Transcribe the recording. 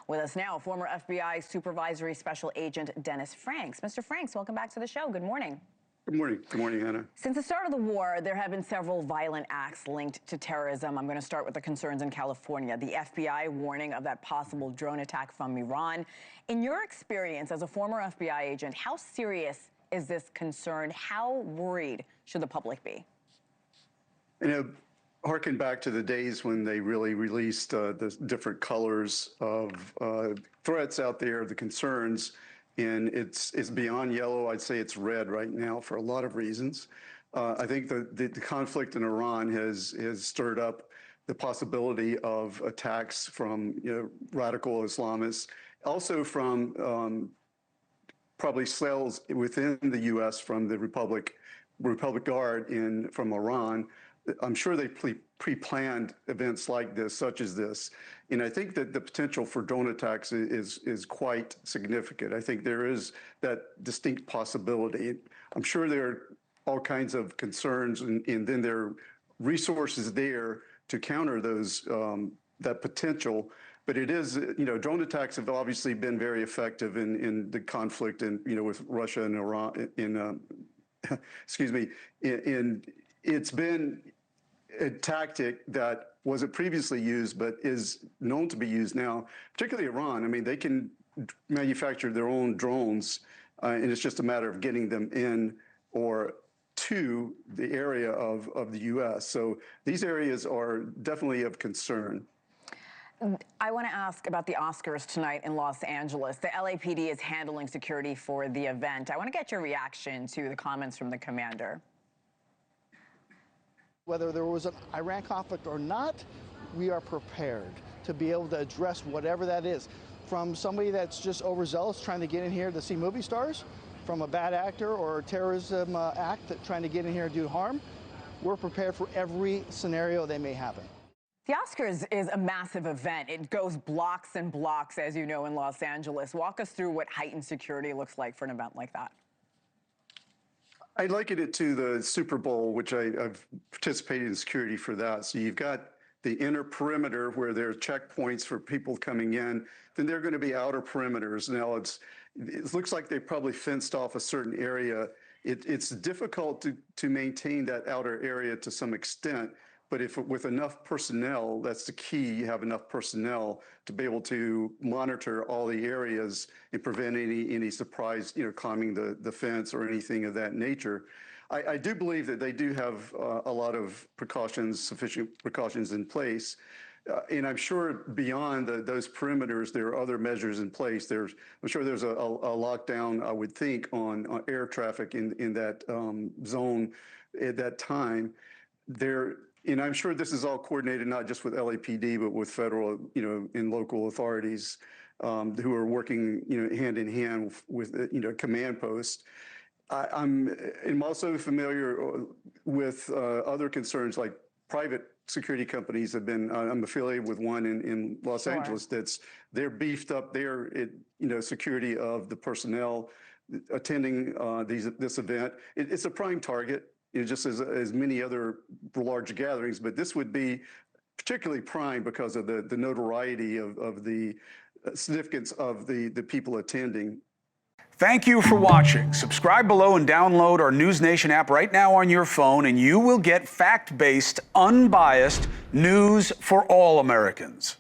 With us now, former FBI Supervisory Special Agent Dennis Franks. Mr. Franks, welcome back to the show. Good morning. Good morning. Good morning, Hannah. Since the start of the war, there have been several violent acts linked to terrorism. I'm going to start with the concerns in California. The FBI warning of that possible drone attack from Iran. In your experience as a former FBI agent, how serious is this concern? How worried should the public be? Harken back to the days when they really released the different colors of threats out there, the concerns, and it's beyond yellow. I'd say it's red right now for a lot of reasons. I think the conflict in Iran has stirred up the possibility of attacks from radical Islamists, also from probably cells within the U.S. from the Republic Guard from Iran. I'm sure they pre-planned events like this, such as this. And I think that the potential for drone attacks is quite significant. I think there is that distinct possibility. I'm sure there are all kinds of concerns, and then there are resources there to counter those that potential. But it is, drone attacks have obviously been very effective in the conflict and, with Russia and Iran, excuse me, it's been a tactic that wasn't previously used, but is known to be used now, particularly Iran. I mean, they can manufacture their own drones, and it's just a matter of getting them in or to the area of the U.S. So these areas are definitely of concern. I want to ask about the Oscars tonight in Los Angeles. The LAPD is handling security for the event. I want to get your reaction to the comments from the commander. Whether there was an Iran conflict or not, we are prepared to be able to address whatever that is. From somebody that's just overzealous trying to get in here to see movie stars, from a bad actor or a terrorism act trying to get in here and do harm, we're prepared for every scenario that may happen. The Oscars is a massive event. It goes blocks and blocks, as you know, in Los Angeles. Walk us through what heightened security looks like for an event like that. I liken it to the Super Bowl, which I've participated in security for that. So you've got the inner perimeter where there are checkpoints for people coming in. Then there are going to be outer perimeters. Now it looks like they probably fenced off a certain area. It's difficult to maintain that outer area to some extent. But if with enough personnel, that's the key, you have enough personnel to be able to monitor all the areas and prevent any surprise, climbing the fence or anything of that nature. I do believe that they do have a lot of precautions, sufficient precautions in place. And I'm sure beyond those perimeters, there are other measures in place. I'm sure there's a lockdown, I would think, on air traffic in that zone at that time. And I'm sure this is all coordinated not just with LAPD, but with federal, and local authorities who are working, hand in hand with, command posts. I'm also familiar with other concerns like private security companies have been. I'm affiliated with one in Los Angeles they're beefed up their security of the personnel attending this event. It's a prime target. Just as many other large gatherings, but this would be particularly prime because of the notoriety of the significance of the people attending. Thank you for watching. Subscribe below and download our NewsNation app right now on your phone, and you will get fact-based, unbiased news for all Americans.